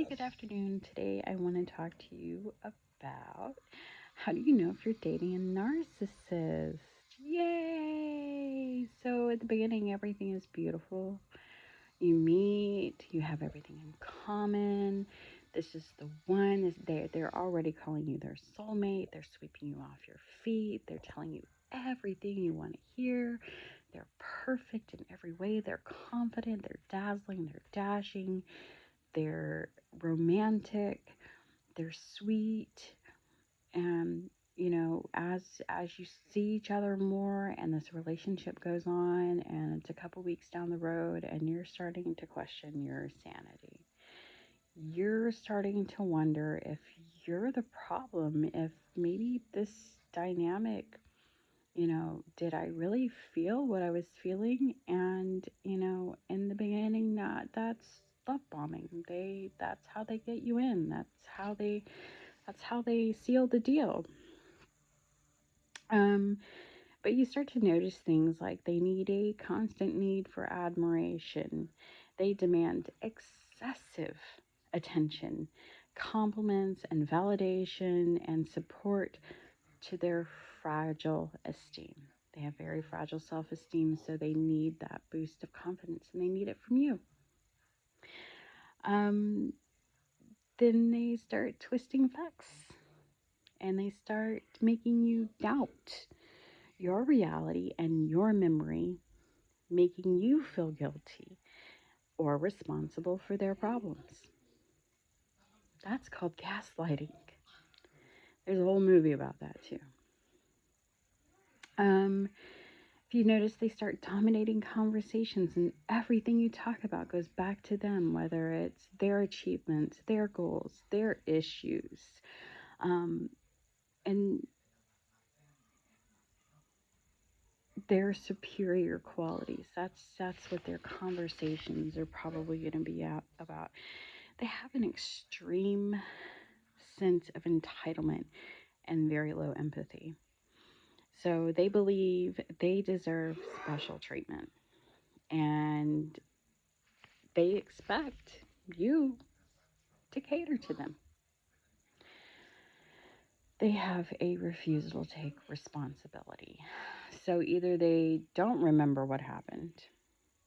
good afternoon. Today I want to talk to you about how do you know if you're dating a narcissist? Yay! So at the beginning, everything is beautiful. You meet, you have everything in common. This is the one. They're already calling you their soulmate. They're sweeping you off your feet. They're telling you everything you want to hear. They're perfect in every way. They're confident. They're dazzling. They're dashing. They're romantic, they're sweet, and as you see each other more and this relationship goes on and it's a couple weeks down the road and you're starting to question your sanity. You're starting to wonder if you're the problem, if maybe this dynamic, did I really feel what I was feeling? And, in the beginning, that's love bombing. That's how they get you in. That's how they seal the deal. Um, but you start to notice things like they need a constant need for admiration. They demand excessive attention, compliments and validation and support to their fragile esteem. They have very fragile self esteem, so they need that boost of confidence and they need it from you. Um, then they start twisting facts and they start making you doubt your reality and your memory, making you feel guilty or responsible for their problems. That's called gaslighting. There's a whole movie about that too. Um, If you notice, they start dominating conversations, and everything you talk about goes back to them, whether it's their achievements, their goals, their issues, um, and their superior qualities. That's what their conversations are probably going to be about. They have an extreme sense of entitlement and very low empathy. So they believe they deserve special treatment, and they expect you to cater to them. They have a refusal to take responsibility. So either they don't remember what happened,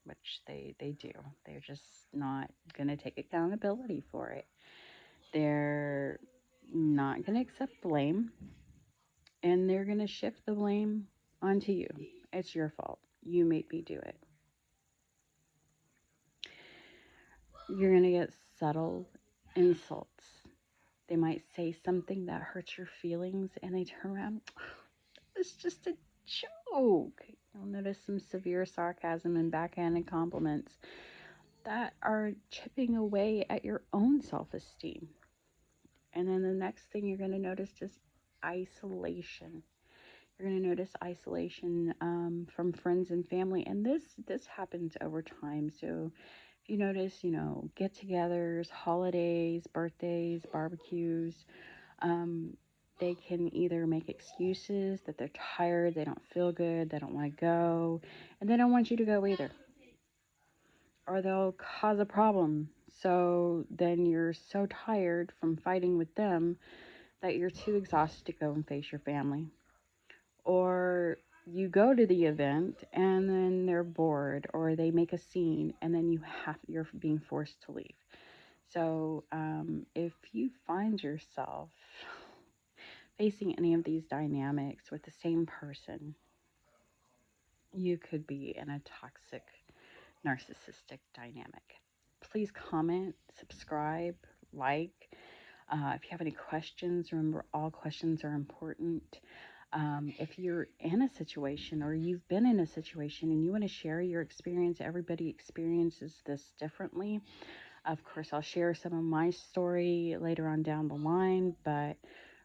which they do. They're just not going to take accountability for it. They're not going to accept blame, and they're going to shift the blame onto you. It's your fault. You made me do it. You're going to get subtle insults. They might say something that hurts your feelings, and they turn around. It's just a joke. You'll notice some severe sarcasm and backhanded compliments that are chipping away at your own self esteem. And then the next thing you're going to notice is isolation. You're going to notice isolation from friends and family, and this happens over time. So if you notice, get-togethers, holidays, birthdays, barbecues, um, they can either make excuses that they're tired, they don't feel good, they don't want to go, and they don't want you to go either. Or they'll cause a problem. So then you're so tired from fighting with them that you're too exhausted to go and face your family. Or you go to the event and then they're bored or they make a scene and then you're being forced to leave. So if you find yourself facing any of these dynamics with the same person, you could be in a toxic, narcissistic dynamic. Please comment, subscribe, like. If you have any questions, remember all questions are important. If you're in a situation or you've been in a situation and you want to share your experience, everybody experiences this differently. Of course, I'll share some of my story later on down the line, but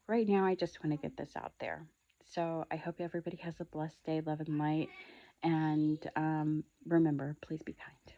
right now I just want to get this out there. So I hope everybody has a blessed day, love and light. And remember, please be kind.